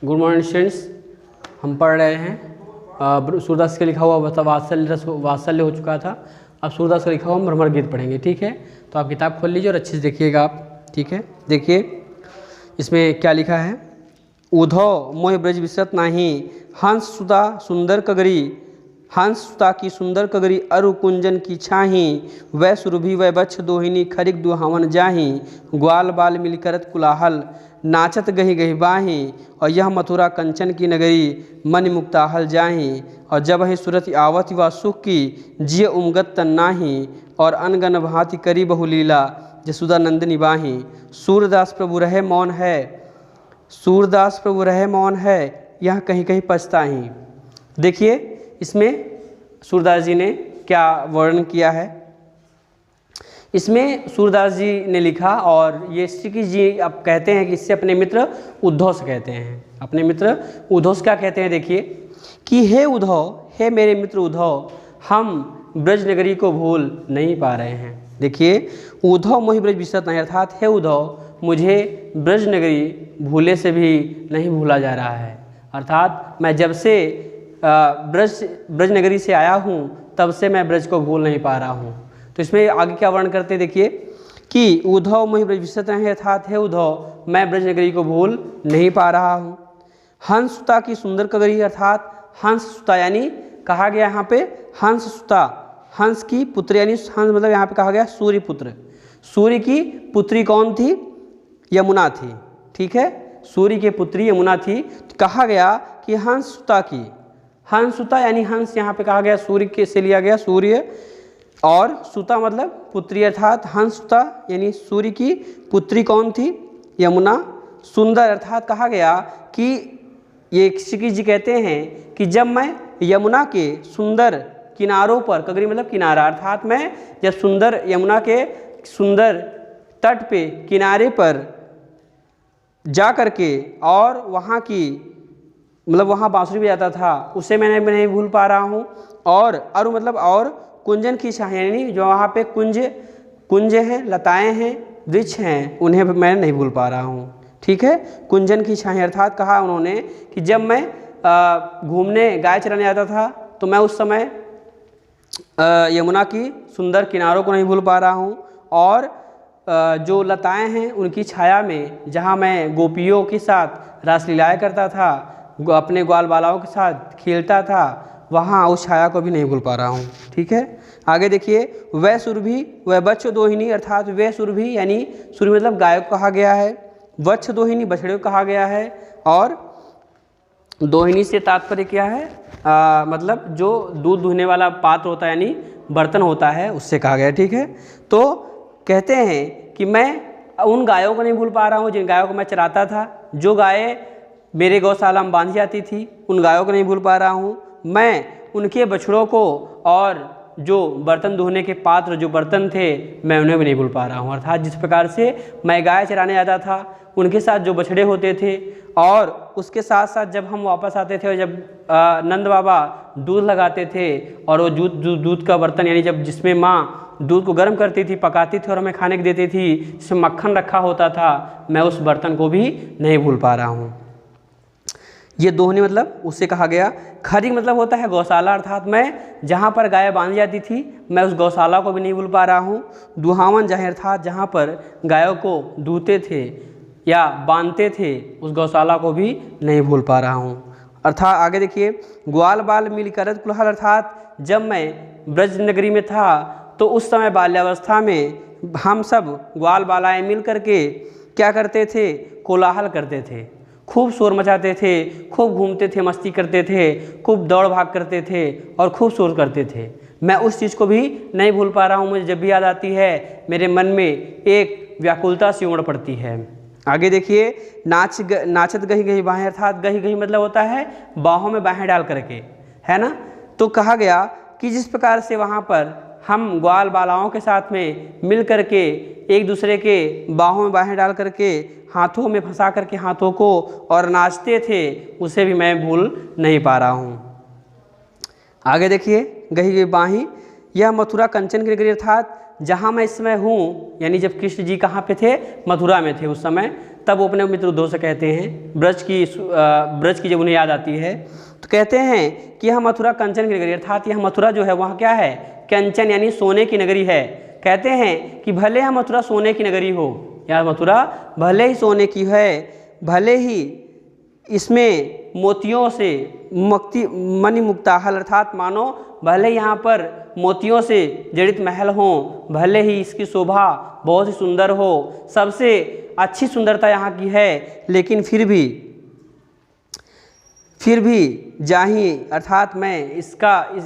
Good morning students. हम पढ़ रहे हैं सूरदास का लिखा हुआ वात्सल्य हो चुका था। अब सूरदास का लिखा हुआ भ्रमर गीत पढ़ेंगे। ठीक है, तो आप किताब खोल लीजिए और अच्छे से देखिएगा आप। ठीक है, देखिए इसमें क्या लिखा है। उधो मोह ब्रज विसत नाही, हंस सुता सुंदर कगरी, हंस सुता की सुंदर कगरी, अरु कुंजन की छाही, वै सुरभि वै बच्छ दोहिनी, खरिक दुहावन जाही, ग्वाल बाल मिल करत कुलाहल, नाचत गही गही बाही, और यह मथुरा कंचन की नगरी, मन मुक्ताहल जाही, और जब ही सूरत आवत व सुख की, जिय उमगत तन नाही, और अनगन भांति करी बहुलीला, जसुदा नंद निबाही। सूरदास प्रभु रहे मौन है, सूरदास प्रभु रहे मौन है, यह कहीं कहीं पछताही। देखिए इसमें सूरदास जी ने क्या वर्णन किया है। इसमें सूरदास जी ने लिखा, और ये श्री जी अब कहते हैं कि इससे अपने मित्र उद्धव से कहते हैं। अपने मित्र उद्धव से क्या कहते हैं, देखिए कि हे उद्धव, हे मेरे मित्र उद्धव, हम ब्रज नगरी को भूल नहीं पा रहे हैं। देखिए उद्धव मोहि ब्रज विसरत नहीं, अर्थात हे उद्धव, मुझे ब्रज नगरी भूले से भी नहीं भूला जा रहा है। अर्थात मैं जब से ब्रज नगरी से आया हूँ तब से मैं ब्रज को भूल नहीं पा रहा हूँ। तो इसमें आगे क्या वर्णन करते हैं, देखिए कि उद्धव मोहि ब्रज विसरत नहीं, अर्थात हे उद्धव, मैं ब्रज नगरी को भूल नहीं पा रहा हूँ। हंस सुता की सुंदर कगरी, अर्थात हंस सुता यानी कहा गया यहाँ पे हंस सुता, हंस की पुत्र यानी हंस मतलब यहाँ पे कहा गया सूर्य पुत्र। सूर्य की पुत्री कौन थी? यमुना थी। ठीक है, सूर्य की पुत्री यमुना थी। तो कहा गया कि हंस सुता की, हंस सुता यानी हंस यहाँ पे कहा गया सूर्य के से लिया गया सूर्य, और सुता मतलब पुत्री, अर्थात हंस सुता यानी सूर्य की पुत्री कौन थी? यमुना। सुंदर अर्थात कहा गया कि ये श्री जी कहते हैं कि जब मैं यमुना के सुंदर किनारों पर, कगरी मतलब किनारा, अर्थात मैं जब सुंदर यमुना के सुंदर तट पे किनारे पर जा करके और वहाँ की मतलब वहाँ बांसुरी बजाता था, उसे मैं नहीं भूल पा रहा हूँ। और अरु मतलब और कुंजन की छाया यानी जो वहाँ पे कुंज हैं, लताएं हैं, वृक्ष हैं, उन्हें मैं नहीं भूल पा रहा हूँ। ठीक है, कुंजन की छाया अर्थात कहा उन्होंने कि जब मैं घूमने गाय चराने जाता था तो मैं उस समय यमुना की सुंदर किनारों को नहीं भूल पा रहा हूँ, और जो लताएं हैं उनकी छाया में जहाँ मैं गोपियों के साथ रासलीलाएँ करता था, अपने ग्वाल बालाओं के साथ खेलता था, वहाँ उस छाया को भी नहीं भूल पा रहा हूँ। ठीक है, आगे देखिए वह सुरभि वह बच्छ दोहिनी, अर्थात वह सुरभि यानी सुरभि मतलब गाय को कहा गया है, वच्छ दोहिनी बछड़े को कहा गया है, और दोहिनी से तात्पर्य क्या है? मतलब जो दूध दुहने वाला पात्र होता है यानी बर्तन होता है, उससे कहा गया है। ठीक है, तो कहते हैं कि मैं उन गायों को नहीं भूल पा रहा हूँ जिन गायों को मैं चराता था, जो गायें मेरे गौशाला में बांधी जाती थी, उन गायों को नहीं भूल पा रहा हूँ। मैं उनके बछड़ों को और जो बर्तन धोने के पात्र जो बर्तन थे मैं उन्हें भी नहीं भूल पा रहा हूँ। अर्थात जिस प्रकार से मैं गाय चराने जाता था, उनके साथ जो बछड़े होते थे, और उसके साथ साथ जब हम वापस आते थे और जब नंद बाबा दूध लगाते थे, और वो दूध का बर्तन यानी जब जिसमें माँ दूध को गर्म करती थी, पकाती थी और हमें खाने को देती थी, जिसमें मक्खन रखा होता था, मैं उस बर्तन को भी नहीं भूल पा रहा हूँ। ये दोहनी मतलब उससे कहा गया। खरी मतलब होता है गौशाला, अर्थात मैं जहाँ पर गाय बांधी जाती थी मैं उस गौशाला को भी नहीं भूल पा रहा हूँ। दुहावन जहाँ अर्थात जहाँ पर गायों को दूहते थे या बांधते थे, उस गौशाला को भी नहीं भूल पा रहा हूँ। अर्थात आगे देखिए ग्वाल बाल मिल करत कुलाहल, अर्थात जब मैं ब्रज नगरी में था तो उस समय बाल्यावस्था में हम सब ग्वाल बालाएँ मिल करके क्या करते थे? कोलाहल करते थे, खूब शोर मचाते थे, खूब घूमते थे, मस्ती करते थे, खूब दौड़ भाग करते थे और खूब शोर करते थे। मैं उस चीज़ को भी नहीं भूल पा रहा हूँ। मुझे जब भी याद आती है मेरे मन में एक व्याकुलता सी उमड़ पड़ती है। आगे देखिए नाचत गही गही बाहें, अर्थात गही गही मतलब होता है बाहों में बाहें डाल करके, है ना। तो कहा गया कि जिस प्रकार से वहाँ पर हम ग्वाल बालाओं के साथ में मिल करके एक दूसरे के बाहों में बाहें डाल करके हाथों में फंसा करके हाथों को और नाचते थे, उसे भी मैं भूल नहीं पा रहा हूँ। आगे देखिए गही गही बाहीं, यह मथुरा कंचन की नगरी, अर्थात जहाँ मैं इस समय हूँ, यानी जब कृष्ण जी कहाँ पे थे? मथुरा में थे उस समय, तब वो अपने मित्र उद्धव से कहते हैं, ब्रज की जब उन्हें याद आती है तो कहते हैं कि यह मथुरा कंचन की नगरी, अर्थात यह मथुरा जो है वहाँ क्या है, कंचन यानी सोने की नगरी है। कहते हैं कि भले यह मथुरा सोने की नगरी हो, यह मथुरा भले ही सोने की है, भले ही इसमें मोतियों से मणि मुक्ताहल, अर्थात मानो भले यहाँ पर मोतियों से जड़ित महल हों, भले ही इसकी शोभा बहुत ही सुंदर हो, सबसे अच्छी सुंदरता यहाँ की है, लेकिन फिर भी जाही, अर्थात मैं इस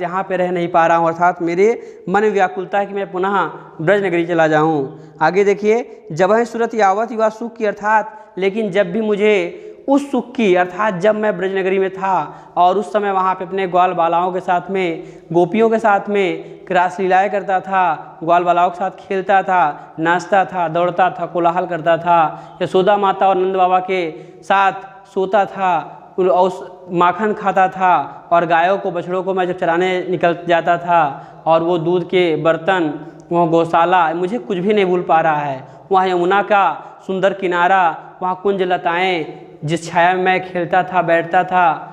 यहाँ पे रह नहीं पा रहा हूँ, अर्थात मेरे मन में व्याकुलता है कि मैं पुनः ब्रज नगरी चला जाऊँ। आगे देखिए, जब है सूरत यावत युवा सुख की, अर्थात लेकिन जब भी मुझे उस सुख की, अर्थात जब मैं ब्रज नगरी में था और उस समय वहाँ पे अपने ग्वाल बालाओं के साथ में, गोपियों के साथ में रास लीलाएँ करता था, ग्वाल बालाओं के साथ खेलता था, नाचता था, दौड़ता था, कोलाहल करता था, यशोदा माता और नंद बाबा के साथ सोता था और माखन खाता था, और गायों को बछड़ों को मैं जब चराने निकल जाता था, और वो दूध के बर्तन, वो गौशाला, मुझे कुछ भी नहीं भूल पा रहा है। वहाँ यमुना का सुंदर किनारा, वहाँ कुंज लताएँ, जिस छाया में मैं खेलता था, बैठता था,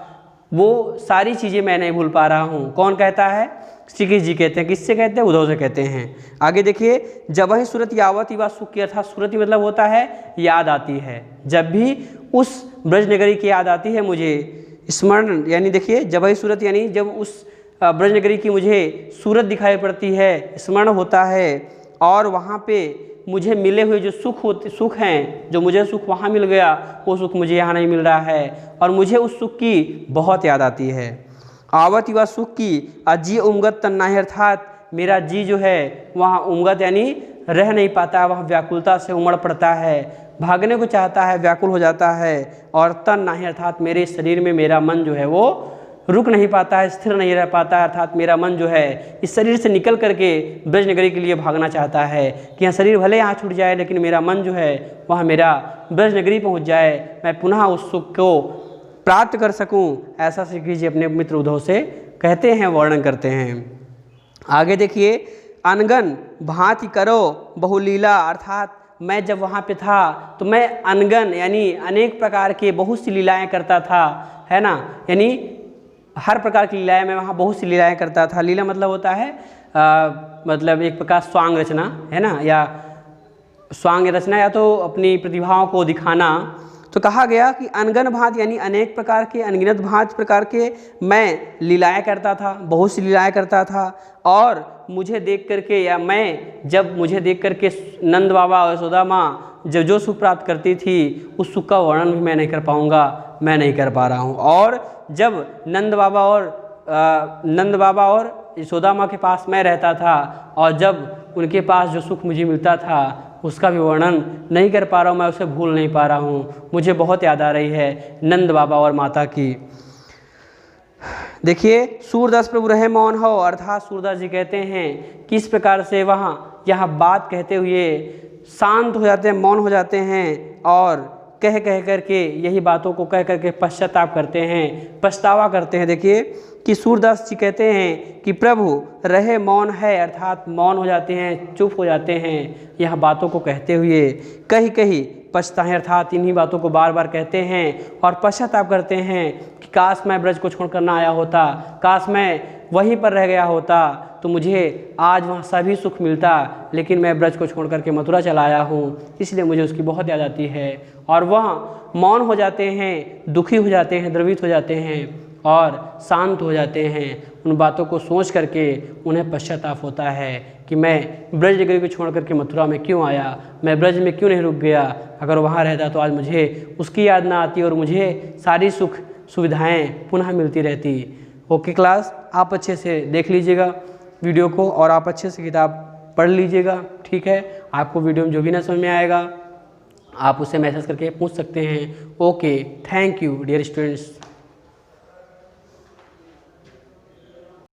वो सारी चीज़ें मैं नहीं भूल पा रहा हूँ। कौन कहता है? श्री कृष्ण जी कहते हैं। किससे कहते हैं? उद्धव से कहते हैं। आगे देखिए, जब वही सूरत यावत युवा सुख की, अर्थात सूरत मतलब होता है याद आती है, जब भी उस ब्रज नगरी की याद आती है मुझे स्मरण, यानी देखिए जब वही सूरत यानी जब उस ब्रज नगरी की मुझे सूरत दिखाई पड़ती है, स्मरण होता है, और वहाँ पे मुझे मिले हुए जो सुख हैं, जो मुझे सुख वहाँ मिल गया, वो सुख मुझे यहाँ नहीं मिल रहा है, और मुझे उस सुख की बहुत याद आती है। आवत युवा सुख की अजी उमगत तन्ना है, अर्थात मेरा जी जो है वहाँ उमगत यानी रह नहीं पाता, वहाँ व्याकुलता से उमड़ पड़ता है, भागने को चाहता है, व्याकुल हो जाता है, और तन नाही अर्थात मेरे शरीर में मेरा मन जो है वो रुक नहीं पाता है, स्थिर नहीं रह पाता है, अर्थात मेरा मन जो है इस शरीर से निकल करके ब्रज नगरी के लिए भागना चाहता है कि यह शरीर भले यहाँ छूट जाए, लेकिन मेरा मन जो है वह मेरा ब्रज नगरी पहुँच जाए, मैं पुनः उस सुख को प्राप्त कर सकूँ। ऐसा श्री कृष्ण जी अपने मित्र उद्धव से कहते हैं, वर्णन करते हैं। आगे देखिए, अनगन भांति करो बहुलीला, अर्थात मैं जब वहाँ पे था तो मैं अनगन यानी अनेक प्रकार के बहुत सी लीलाएँ करता था, है ना, यानी हर प्रकार की लीलाएँ मैं वहाँ बहुत सी लीलाएँ करता था। लीला मतलब होता है मतलब एक प्रकार स्वांग रचना, है ना, या स्वांग रचना या तो अपनी प्रतिभाओं को दिखाना। तो कहा गया कि अनगन भांत यानी अनेक प्रकार के, अनगिनत भांत प्रकार के मैं लीलाएँ करता था, बहुत सी लीलाएँ करता था, और मुझे देख करके या मैं जब मुझे देख करके नंद बाबा और यशोदा माँ जब जो सुख प्राप्त करती थी, उस सुख का वर्णन भी मैं नहीं कर पाऊँगा, मैं नहीं कर पा रहा हूँ। और जब नंद बाबा और यशोदा माँ के पास मैं रहता था, और जब उनके पास जो सुख मुझे मिलता था उसका भी वर्णन नहीं कर पा रहा हूँ, मैं उसे भूल नहीं पा रहा हूँ, मुझे बहुत याद आ रही है नंद बाबा और माता की। देखिए, सूरदास प्रभु रहे मौन हो, अर्थात सूरदास जी कहते हैं किस प्रकार से वहाँ यहाँ बात कहते हुए शांत हो जाते हैं, मौन हो जाते हैं, और कह करके यही बातों को कह करके पश्चाताप करते हैं, पछतावा करते हैं। देखिए कि सूरदास जी कहते हैं कि प्रभु रहे मौन है, अर्थात मौन हो जाते हैं, चुप हो जाते हैं, यह बातों को कहते हुए कहीं पछताएं, अर्थात इन्हीं बातों को बार बार कहते हैं और पश्चाताप करते हैं कि काश मैं ब्रज को छोड़कर ना आया होता, काश मैं वहीं पर रह गया होता तो मुझे आज वहाँ सभी सुख मिलता, लेकिन मैं ब्रज को छोड़ करके मथुरा चला आया हूँ, इसलिए मुझे उसकी बहुत याद आती है। और वह मौन हो जाते हैं, दुखी हो जाते हैं, द्रवित हो जाते हैं और शांत हो जाते हैं। उन बातों को सोच करके उन्हें पश्चाताप होता है कि मैं ब्रज नगरी को छोड़ करके मथुरा में क्यों आया, मैं ब्रज में क्यों नहीं रुक गया, अगर वहाँ रहता तो आज मुझे उसकी याद ना आती और मुझे सारी सुख सुविधाएं पुनः मिलती रहती। ओके क्लास, आप अच्छे से देख लीजिएगा वीडियो को और आप अच्छे से किताब पढ़ लीजिएगा, ठीक है। आपको वीडियो में जो भी ना समझ में आएगा आप उससे मैसेज करके पूछ सकते हैं। Okay, thank you dear students.